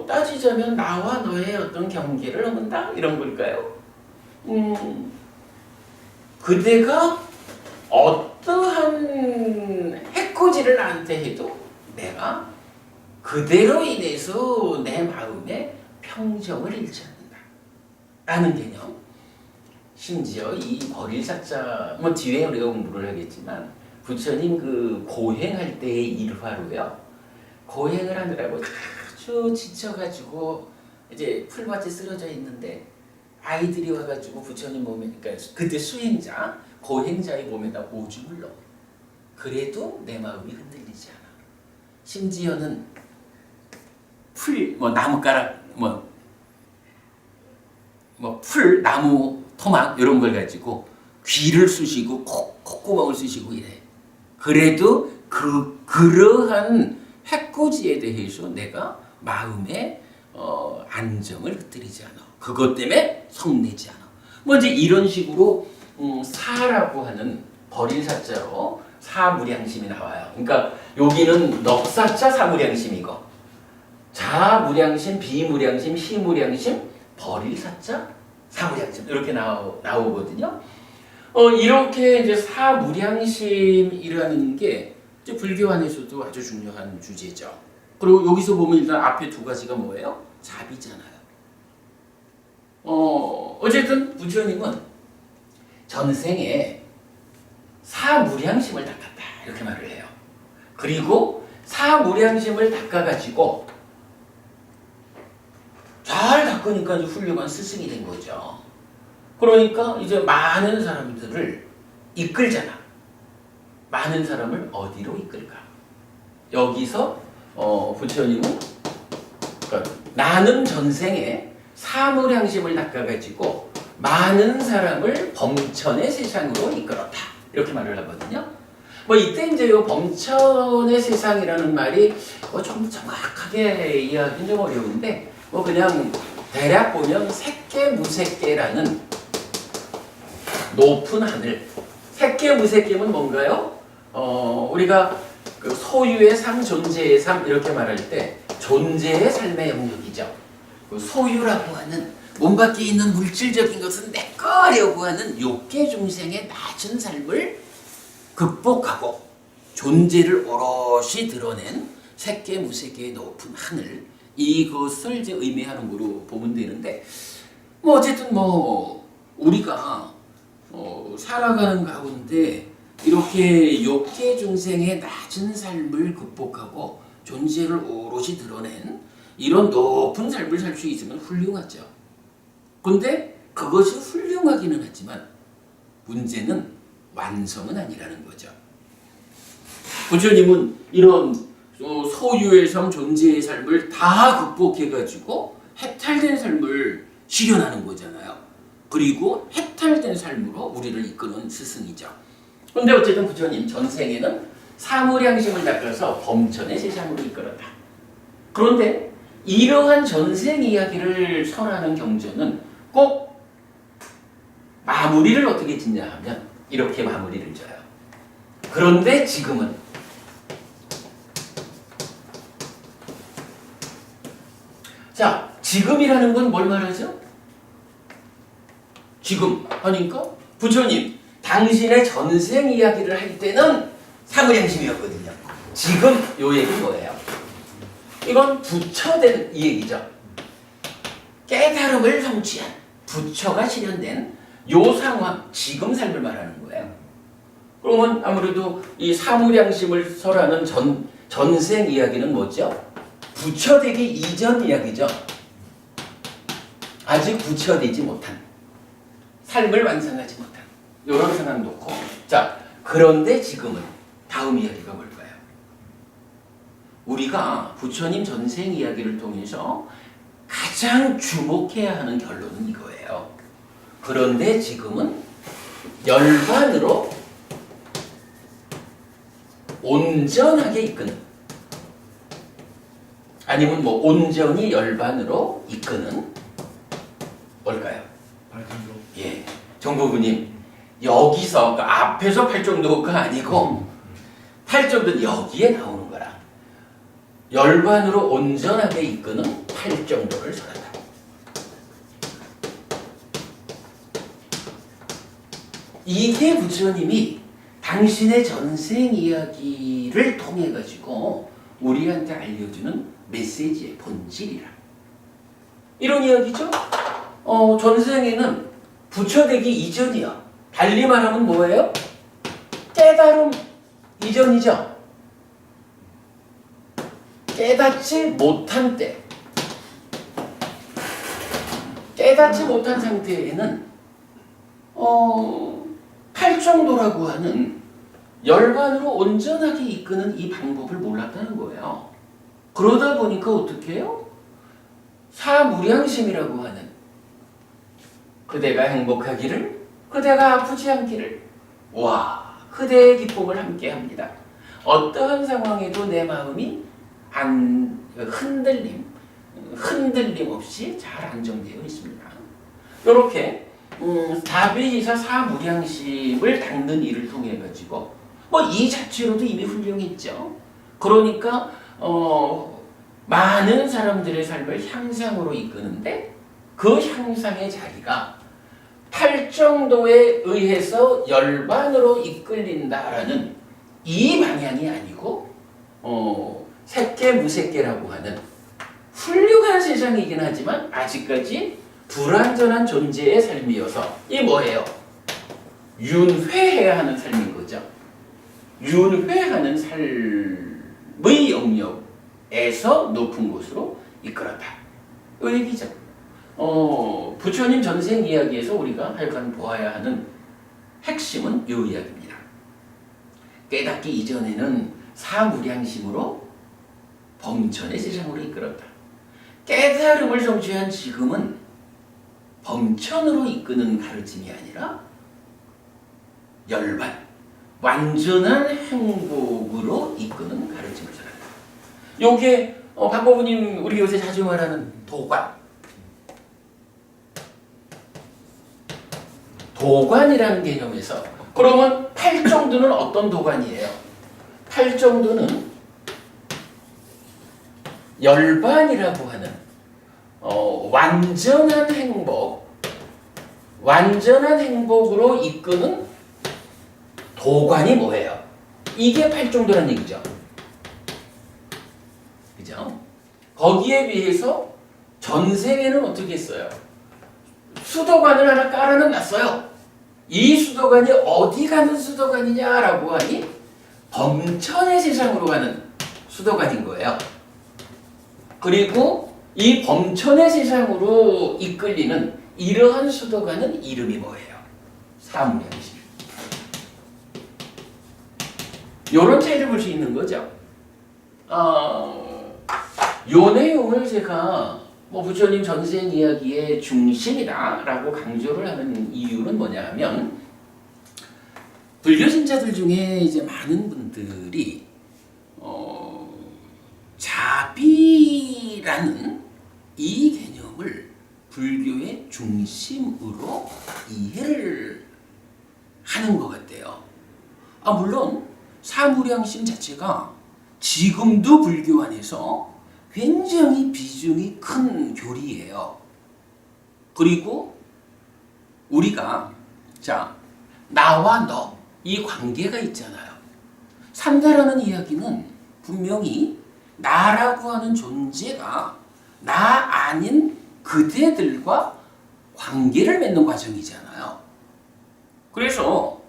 따지자면 나와 너의 어떤 경계를 넘는다 이런 걸까요? 그대가 어떠한 해코지를 나한테 해도 내가 그대로 인해서 내 마음에 평정을 잃지 않는다 라는 개념. 심지어 이 버릴 사자 뭐 뒤에 우리가 공부를 하겠지만 부처님 그 고행할 때의 일화로요. 고행을 하느라고 아주 지쳐가지고 이제 풀밭에 쓰러져 있는데 아이들이 와가지고 부처님 몸에 그러니까 그때 수행자 고행자의 몸에다 오줌을 넣어. 그래도 내 마음이 흔들리지 않아. 심지어는 뭐 나뭇가락, 풀, 나무, 토막 이런 걸 가지고 귀를 쑤시고 콧구멍을 쑤시고 이래. 그래도 그러한 해코지에 대해서 내가 마음의 안정을 흩뜨리지 않아. 그것 때문에 성내지 않아. 뭐 이제 이런 식으로 사라고 하는 버릴 사자로 사무량심이 나와요. 그러니까 여기는 넉사자 사무량심이고 자무량심, 비무량심, 시무량심, 버릴 사자, 사무량심 이렇게 나오거든요. 이렇게 이제 사무량심이라는 게 이제 불교 안에서도 아주 중요한 주제죠. 그리고 여기서 보면 일단 앞에 두 가지가 뭐예요? 잡이잖아요. 어쨌든 부처님은 전생에 사무량심을 닦았다 이렇게 말을 해요. 그리고 사무량심을 닦아가지고 잘 닦으니까 이제 훌륭한 스승이 된 거죠. 그러니까 이제 많은 사람들을 이끌잖아. 많은 사람을 어디로 이끌까? 여기서 부처님은 그러니까 나는 전생에 사무량심을 닦아가지고 많은 사람을 범천의 세상으로 이끌었다. 이렇게 말을 하거든요. 뭐 이때 이제 이 범천의 세상이라는 말이 좀 정확하게 이해하기는 좀 어려운데 뭐 그냥 대략 보면 색계무색계라는 높은 하늘. 색계무색계는 뭔가요? 우리가 그 소유의 삶, 존재의 삶 이렇게 말할 때 존재의 삶의 영역이죠. 그 소유라고 하는 몸 밖에 있는 물질적인 것은 내 거려고 하는 욕계 중생의 낮은 삶을 극복하고 존재를 오롯이 드러낸 색계무색계의 높은 하늘 이것을 이제 의미하는 거로 보면 되는데 뭐 어쨌든 뭐 우리가 살아가는 가운데 이렇게 욕계 중생의 낮은 삶을 극복하고 존재를 오롯이 드러낸 이런 높은 삶을 살 수 있으면 훌륭하죠. 근데 그것이 훌륭하기는 하지만 문제는 완성은 아니라는 거죠. 부처님은 이런 소유의 삶, 존재의 삶을 다 극복해가지고 해탈된 삶을 실현하는 거잖아요. 그리고 해탈된 삶으로 우리를 이끄는 스승이죠. 그런데 어쨌든 부처님 전생에는 사무량심을 닦아서 범천의 세상으로 이끌었다. 그런데 이러한 전생 이야기를 설하는 경전은 꼭 마무리를 어떻게 짓냐 하면 이렇게 마무리를 져요. 그런데 지금은 자, 지금이라는 건 뭘 말하죠? 지금 하니까 부처님 당신의 전생 이야기를 할 때는 사무량심이었거든요. 지금 요 얘기는 뭐예요? 이건 부처된 이 얘기죠. 깨달음을 성취한 부처가 실현된 요 상황, 지금 삶을 말하는 거예요. 그러면 아무래도 이 사무량심을 설하는 전생 이야기는 뭐죠? 부처되기 이전 이야기죠. 아직 부처되지 못한 삶을 완성하지 못한 이런 상황 놓고 자 그런데 지금은 다음 이야기가 뭘까요? 우리가 부처님 전생 이야기를 통해서 가장 주목해야 하는 결론은 이거예요. 그런데 지금은 열반으로 온전하게 이끄는 아니면 뭐 온전히 열반으로 이끄는 뭘까요? 예, 정보부님 여기서 그러니까 앞에서 팔정도가 아니고 팔정도는 여기에 나오는 거라. 열반으로 온전하게 이끄는 팔정도를 설한다. 이게 부처님이 당신의 전생 이야기를 통해 가지고 우리한테 알려주는 메시지의 본질이라. 이런 이야기죠. 전생에는 부처되기 이전이야. 달리 말하면 뭐예요? 깨달음 이전이죠. 깨닫지 못한 때. 깨닫지 못한 상태에는 팔정도라고 하는 열반으로 온전하게 이끄는 이 방법을 몰랐다는 거예요. 그러다 보니까 어떻게 해요? 사무량심이라고 하는 그대가 행복하기를, 그대가 아프지 않기를, 와, 그대의 기쁨을 함께합니다. 어떠한 상황에도 내 마음이 흔들림 없이 잘 안정되어 있습니다. 이렇게 다비이사 사무량심을 닦는 일을 통해 가지고 뭐 이 자체로도 이미 훌륭했죠. 그러니까 많은 사람들의 삶을 향상으로 이끄는데 그 향상의 자리가 팔정도에 의해서 열반으로 이끌린다라는 이 방향이 아니고 색계무색계라고 하는 훌륭한 세상이긴 하지만 아직까지 불완전한 존재의 삶이어서 이 뭐예요? 윤회해야 하는 삶인 거죠. 윤회하는 삶의 영역에서 높은 곳으로 이끌었다. 이 얘기죠. 부처님 전생 이야기에서 우리가 하여간 보아야 하는 핵심은 이 이야기입니다. 깨닫기 이전에는 사무량심으로 범천의 세상으로 이끌었다. 깨달음을 성취한 지금은 범천으로 이끄는 가르침이 아니라 열반, 완전한 행복으로 이끄는 가르침을 전한다. 요게 박보부님 우리 요새 자주 말하는 도관이라는 개념에서 그러면 팔정도는 어떤 도관이에요? 팔정도는 열반이라고 하는 완전한 행복으로 이끄는 도관이 뭐예요? 이게 팔정도라는 얘기죠. 그죠? 거기에 비해서 전생에는 어떻게 했어요? 수도관을 하나 깔아는 놨어요. 이 수도관이 어디 가는 수도관이냐라고 하니 범천의 세상으로 가는 수도관인 거예요. 그리고 이 범천의 세상으로 이끌리는 이러한 수도관은 이름이 뭐예요? 사무량심. 이런 차이를 볼 수 있는 거죠. 요 내용을 제가 부처님 전생 이야기의 중심이다라고 강조를 하는 이유는 뭐냐 하면 불교 신자들 중에 이제 많은 분들이 자비라는 이 개념을 불교의 중심으로 이해를 하는 것 같아요. 물론 사무량심 자체가 지금도 불교 안에서 굉장히 비중이 큰 교리예요. 그리고 우리가 나와 너 이 관계가 있잖아요. 산다라는 이야기는 분명히 나라고 하는 존재가 나 아닌 그대들과 관계를 맺는 과정이잖아요. 그래서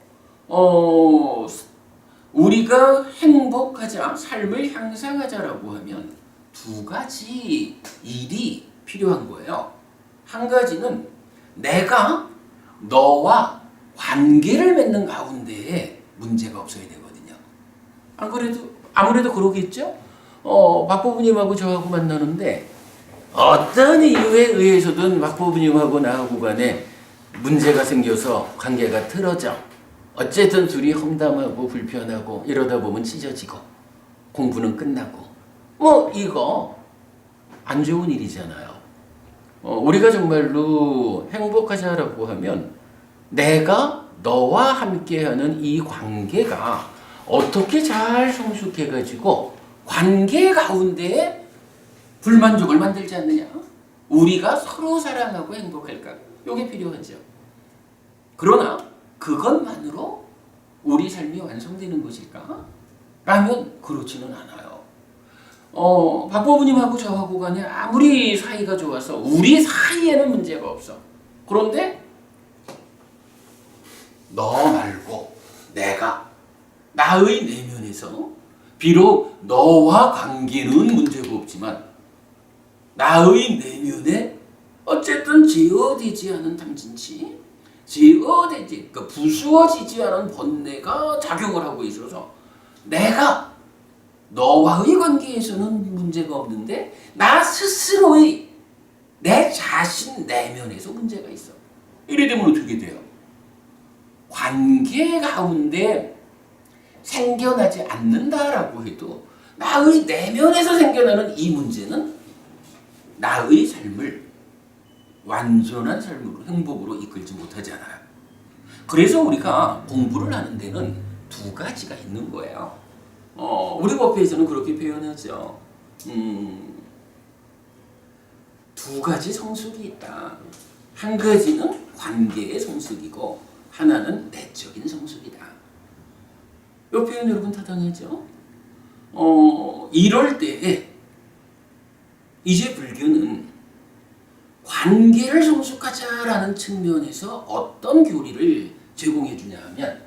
우리가 행복하자, 삶을 향상하자라고 하면 두 가지 일이 필요한 거예요. 한 가지는 내가 너와 관계를 맺는 가운데에 문제가 없어야 되거든요. 안 그래도 아무래도 그러겠죠? 박보부님하고 저하고 만나는데 어떤 이유에 의해서든 박보부님하고 나하고 간에 문제가 생겨서 관계가 틀어져. 어쨌든 둘이 험담하고 불편하고 이러다 보면 찢어지고 공부는 끝나고 이거 안 좋은 일이잖아요. 우리가 정말로 행복하자라고 하면 내가 너와 함께하는 이 관계가 어떻게 잘 성숙해가지고 관계 가운데에 불만족을 만들지 않느냐. 우리가 서로 사랑하고 행복할까. 이게 필요하죠. 그러나 그것만으로 우리 삶이 완성되는 것일까? 라면 그렇지는 않아요. 박보부님하고 저하고 간에 아무리 사이가 좋아서 우리 사이에는 문제가 없어. 그런데 너 말고 내가 나의 내면에서 비록 너와 관계는 문제가 없지만 나의 내면에 어쨌든 제어되지 않은 탐진치, 부수어지지 않은 번뇌가 작용을 하고 있어서 내가 너와의 관계에서는 문제가 없는데 나 스스로의 내 자신 내면에서 문제가 있어. 이래 되면 어떻게 돼요? 관계 가운데 생겨나지 않는다라고 해도 나의 내면에서 생겨나는 이 문제는 나의 삶을 완전한 삶으로, 행복으로 이끌지 못하잖아요. 그래서 우리가 공부를 하는 데는 두 가지가 있는 거예요. 우리 법회에서는 그렇게 표현하죠. 두 가지 성숙이 있다. 한 가지는 관계의 성숙이고 하나는 내적인 성숙이다. 이 표현 여러분 타당하죠? 이럴 때에 이제 불교는 관계를 성숙하자라는 측면에서 어떤 교리를 제공해 주냐 하면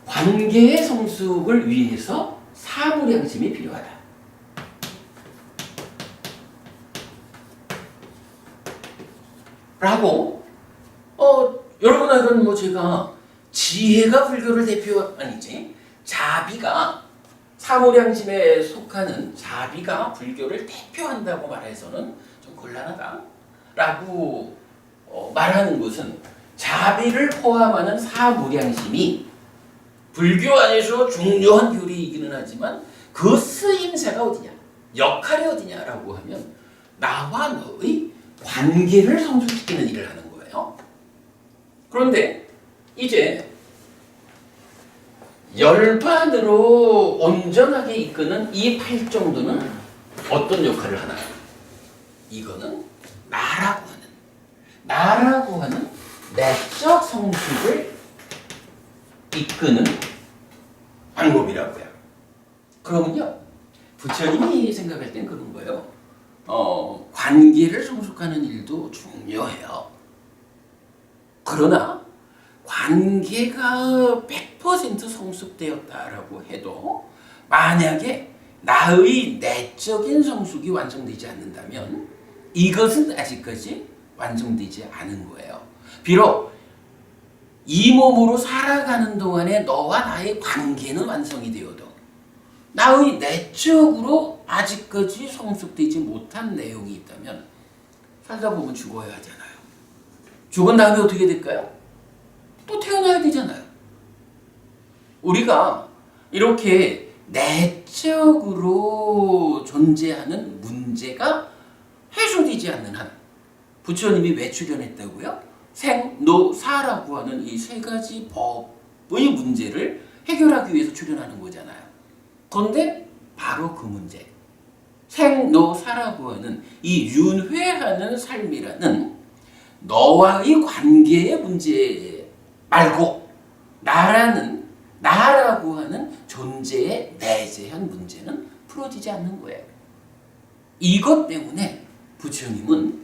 관계의 성숙을 위해서 사무량심이 필요하다. 라고 여러분 알건 뭐 제가 지혜가 불교를 아니지 자비가 사무량심에 속하는 자비가 불교를 대표한다고 말해서는 좀 곤란하다라고 말하는 것은 자비를 포함하는 사무량심이 불교 안에서 중요한 교리이기는 하지만 그 쓰임새가 어디냐, 역할이 어디냐라고 하면 나와 너의 관계를 성숙시키는 일을 하는 거예요. 그런데 이제 열반으로 온전하게 이끄는 이 팔정도는 어떤 역할을 하나요? 이거는 나라고 하는 내적 성숙을 이끄는 방법이라고요. 그러면요, 부처님이 생각할 땐 그런 거예요. 관계를 성숙하는 일도 중요해요. 그러나 관계가 100% 성숙되었다라고 해도 만약에 나의 내적인 성숙이 완성되지 않는다면 이것은 아직까지 완성되지 않은 거예요. 비록 이 몸으로 살아가는 동안에 너와 나의 관계는 완성이 되어도 나의 내적으로 아직까지 성숙되지 못한 내용이 있다면 살다 보면 죽어야 하잖아요. 죽은 다음에 어떻게 될까요? 또 태어나야 되잖아요. 우리가 이렇게 내적으로 존재하는 문제가 해소되지 않는 한 부처님이 왜 출연했다고요? 생, 노, 사라고 하는 이 세 가지 법의 문제를 해결하기 위해서 출연하는 거잖아요. 그런데 바로 그 문제, 생, 노, 사라고 하는 이 윤회하는 삶이라는 너와의 관계의 문제 말고 나라고 하는 존재의 내재한 문제는 풀어지지 않는 거예요. 이것 때문에 부처님은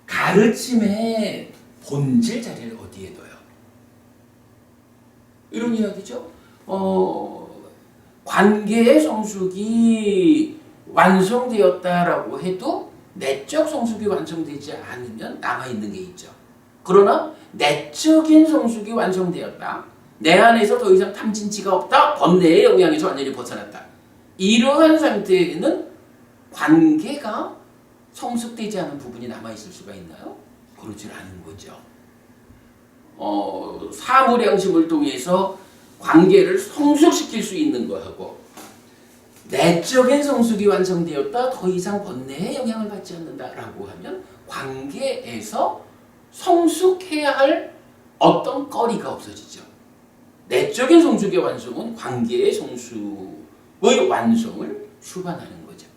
가르침의 본질 자리를 어디에 둬요? 이런 이야기죠. 관계의 성숙이 완성되었다라고 해도 내적 성숙이 완성되지 않으면 남아있는 게 있죠. 그러나 내적인 성숙이 완성되었다. 내 안에서 더 이상 탐진치가 없다. 번뇌의 영향에서 완전히 벗어났다. 이러한 상태에는 관계가 성숙되지 않은 부분이 남아있을 수가 있나요? 그렇지 않은 거죠. 사무량심을 통해서 관계를 성숙시킬 수 있는 거하고 내적인 성숙이 완성되었다. 더 이상 번뇌의 영향을 받지 않는다라고 하면 관계에서 성숙해야 할 어떤 거리가 없어지죠. 내적인 성숙의 완성은 관계의 성숙의 완성을 수반하는 거죠.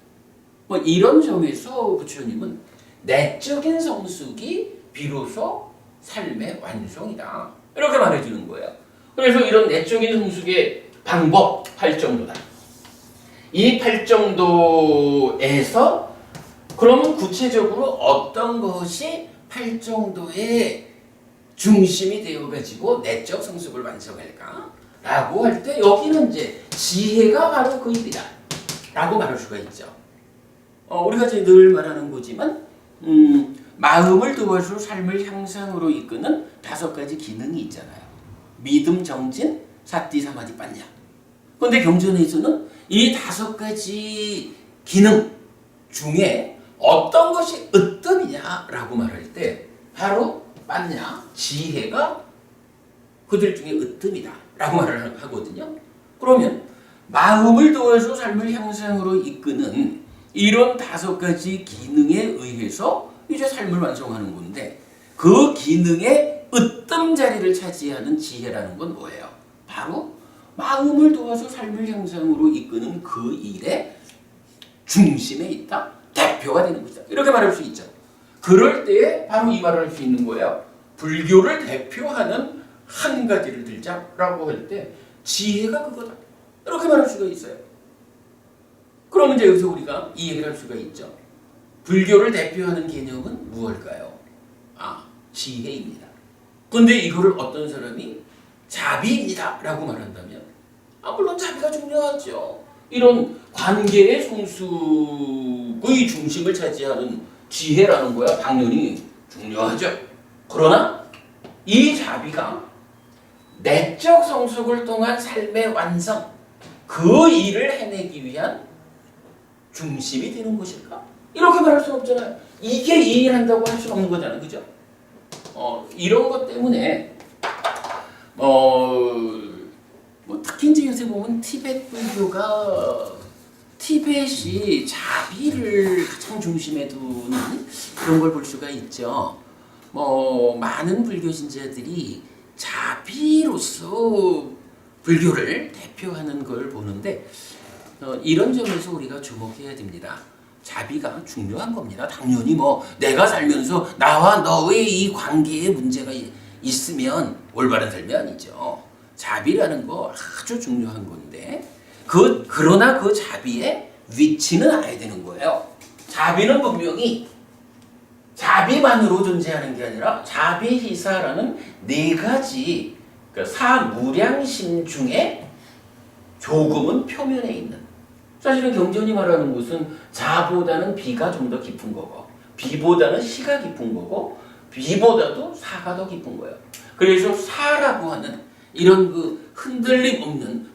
뭐 이런 점에서 부처님은 내적인 성숙이 비로소 삶의 완성이다. 이렇게 말해주는 거예요. 그래서 이런 내적인 성숙의 방법 8정도다. 이 8정도에서 그러면 구체적으로 어떤 것이 8정도의 중심이 되어가지고 내적 성숙을 완성할까? 라고 할 때 여기는 이제 지혜가 바로 그 일이다. 라고 말할 수가 있죠. 우리가 이제 늘 말하는 거지만 마음을 도와줄 삶을 향상으로 이끄는 5가지 기능이 있잖아요. 믿음, 정진, 사띠, 사마디, 빠냐. 그런데 경전에서는 이 5가지 기능 중에 어떤 것이 으뜸이냐라고 말할 때 바로 맞냐? 지혜가 그들 중에 으뜸이다라고 말을 하거든요. 그러면 마음을 도와서 삶을 향상으로 이끄는 이런 5가지 기능에 의해서 이제 삶을 완성하는 건데 그 기능의 으뜸 자리를 차지하는 지혜라는 건 뭐예요? 바로 마음을 도와서 삶을 향상으로 이끄는 그 일의 중심에 있다. 대표가 되는 것이다. 이렇게 말할 수 있죠. 그럴 때에 바로 이 말을 할 수 있는 거예요. 불교를 대표하는 한 가지를 들자라고 할 때 지혜가 그거다. 이렇게 말할 수가 있어요. 그러면 이제 여기서 우리가 이 얘기를 할 수가 있죠. 불교를 대표하는 개념은 무엇일까요? 지혜입니다. 근데 이거를 어떤 사람이 자비입니다 라고 말한다면 물론 자비가 중요하죠. 이런 관계의 성숙의 중심을 차지하는 지혜라는 거야 당연히 중요하죠. 그러나 이 자비가 내적 성숙을 통한 삶의 완성, 그 일을 해내기 위한 중심이 되는 것일까? 이렇게 말할 수는 없잖아요. 이게 이 일 한다고 할 수는 없는 거잖아요. 그죠? 이런 것 때문에 특히 이제 요새 보면 티베트 불교가 티벳이 자비를 가장 중심에 두는 그런 걸 볼 수가 있죠. 많은 불교 신자들이 자비로서 불교를 대표하는 걸 보는데 이런 점에서 우리가 주목해야 됩니다. 자비가 중요한 겁니다. 당연히 내가 살면서 나와 너의 이 관계에 문제가 있으면 올바른 삶이 아니죠. 자비라는 거 아주 중요한 건데 그러나 그 자비의 위치는 알아야 되는 거예요. 자비는 분명히 자비만으로 존재하는 게 아니라 자비희사라는 4가지 사무량심 중에 조금은 표면에 있는, 사실은 경전이 말하는 것은 자보다는 비가 좀 더 깊은 거고 비보다는 시가 깊은 거고 비보다도 사가 더 깊은 거예요. 그래서 사라고 하는 이런 그 흔들림 없는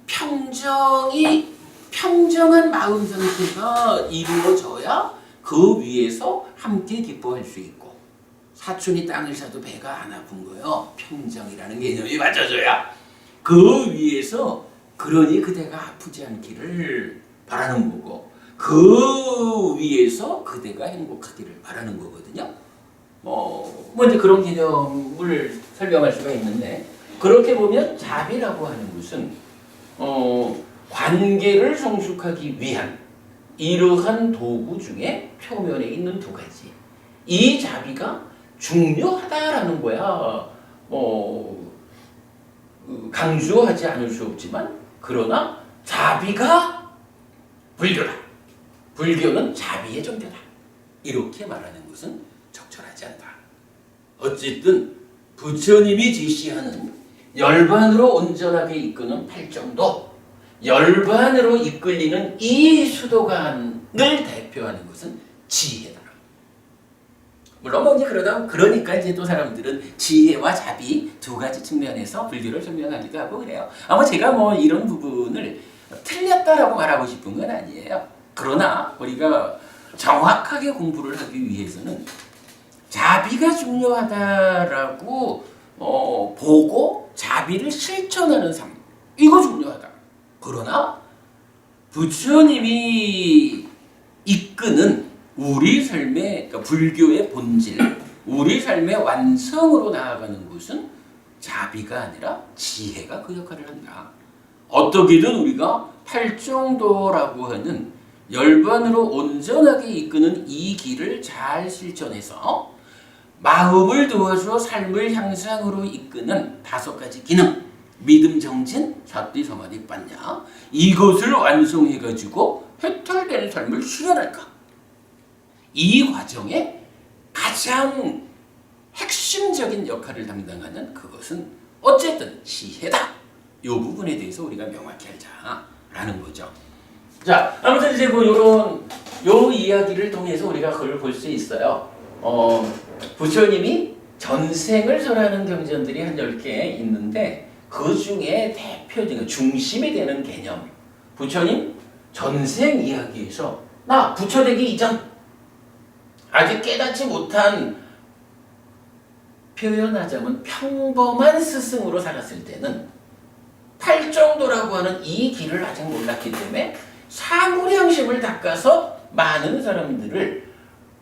평정한 마음 상태가 이루어져야 그 위에서 함께 기뻐할 수 있고, 사촌이 땅을 사도 배가 안 아픈 거예요. 평정이라는 개념이 맞아져야 그 위에서, 그러니 그대가 아프지 않기를 바라는 거고 그 위에서 그대가 행복하기를 바라는 거거든요. 이제 그런 개념을 설명할 수가 있는데, 그렇게 보면 자비라고 하는 것은 관계를 성숙하기 위한 이러한 도구 중에 표면에 있는 2가지. 이 자비가 중요하다라는 거야. 강조하지 않을 수 없지만, 그러나 자비가 불교다. 불교는 자비의 종교다. 이렇게 말하는 것은 적절하지 않다. 어쨌든 부처님이 제시하는 열반으로 온전하게 이끄는 팔정도, 열반으로 이끌리는 이 수도관을 대표하는 것은 지혜다. 물론 이제 그러니까 이제 또 사람들은 지혜와 자비 2가지 측면에서 불교를 설명하기도 하고 그래요. 아마 제가 이런 부분을 틀렸다라고 말하고 싶은 건 아니에요. 그러나 우리가 정확하게 공부를 하기 위해서는 자비가 중요하다라고 보고 자비를 실천하는 삶, 이거 중요하다. 그러나 부처님이 이끄는 우리 삶의, 그러니까 불교의 본질, 우리 삶의 완성으로 나아가는 것은 자비가 아니라 지혜가 그 역할을 한다. 어떻게든 우리가 팔정도라고 하는 열반으로 온전하게 이끄는 이 길을 잘 실천해서 마음을 도와서 삶을 향상으로 이끄는 5가지 기능, 믿음, 정진, 사띠, 사마디, 빠냐, 이것을 완성해가지고 해탈되는 삶을 실현할까? 이 과정에 가장 핵심적인 역할을 담당하는 그것은 어쨌든 지혜다. 이 부분에 대해서 우리가 명확히 알자라는 거죠. 자, 아무튼 이제 요 이야기를 통해서 우리가 그걸 볼 수 있어요. 부처님이 전생을 설하는 경전들이 한 10개 있는데 그 중에 대표적인 중심이 되는 개념, 부처님 전생 이야기에서 나 부처 되기 이전 아직 깨닫지 못한 표현하자면 평범한 스승으로 살았을 때는 팔정도라고 하는 이 길을 아직 몰랐기 때문에 사무량심을 닦아서 많은 사람들을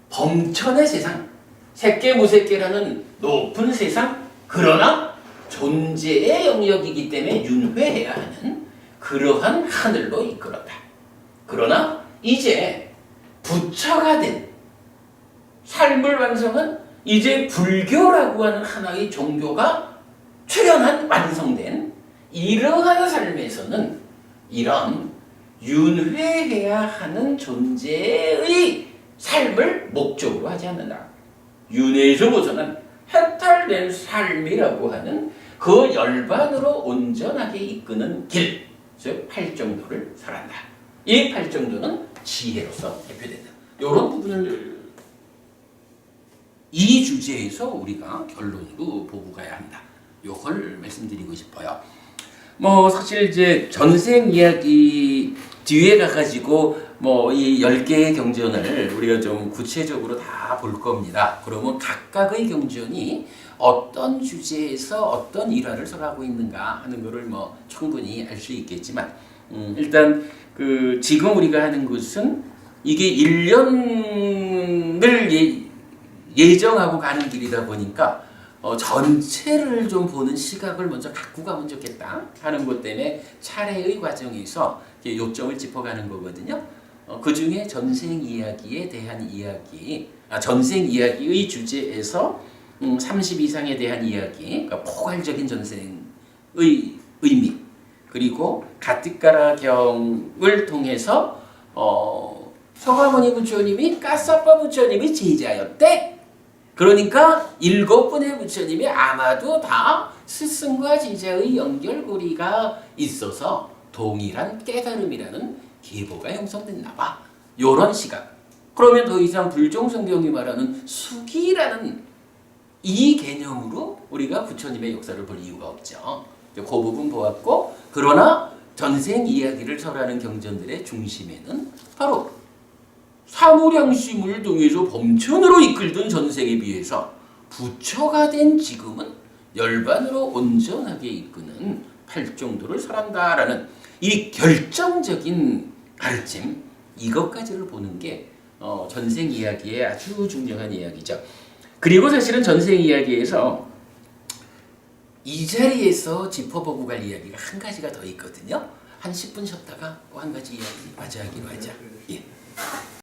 범천의 세상, 색계무색계라는 높은 세상, 그러나 존재의 영역이기 때문에 윤회해야 하는 그러한 하늘로 이끌었다. 그러나 이제 부처가 된 삶을 완성한 이제 불교라고 하는 하나의 종교가 출현한 완성된 이러한 삶에서는 이런 윤회해야 하는 존재의 삶을 목적으로 하지 않는다. 윤회에서 벗어난 해탈된 삶이라고 하는 그 열반으로 온전하게 이끄는 길, 즉 팔정도를 설한다. 이 팔정도는 지혜로서 대표된다. 이런 부분을 이 주제에서 우리가 결론으로 보고 가야 한다. 요걸 말씀드리고 싶어요. 뭐 사실 이제 전생 이야기 뒤에 가가지고 뭐 이 10개의 경전을 우리가 좀 구체적으로 다 볼 겁니다. 그러면 각각의 경전이 어떤 주제에서 어떤 일화를 설하고 있는가 하는 거를 뭐 충분히 알 수 있겠지만 일단 그 지금 우리가 하는 것은 이게 1년을 예정하고 가는 길이다 보니까 전체를 좀 보는 시각을 먼저 갖고 가면 좋겠다 하는 것 때문에 차례의 과정에서 요점을 짚어가는 거거든요. 그 중에 전생 이야기에 대한 이야기, 전생 이야기의 주제에서 30 이상에 대한 이야기, 그러니까 포괄적인 전생의 의미, 그리고 가티가라경을 통해서 서가모니 부처님이 까사빠 부처님이 제자였대. 그러니까 7분의 부처님이 아마도 다 스승과 제자의 연결고리가 있어서 동일한 깨달음이라는 계보가 형성됐나 봐. 요런 시각. 그러면 더 이상 불종성경이 말하는 수기라는 이 개념으로 우리가 부처님의 역사를 볼 이유가 없죠. 그 부분 보았고, 그러나 전생 이야기를 설하는 경전들의 중심에는 바로 사무량심을 통해서 범천으로 이끌던 전생에 비해서 부처가 된 지금은 열반으로 온전하게 이끄는 팔정도를 설한다라는 이 결정적인 가르침, 이것까지를 보는 게 전생 이야기의 아주 중요한 이야기죠. 그리고 사실은 전생 이야기에서 이 자리에서 짚어보고 갈 이야기가 한 가지가 더 있거든요. 한 10분 쉬었다가 한 가지 이야기 마저 하기로 하자. 예.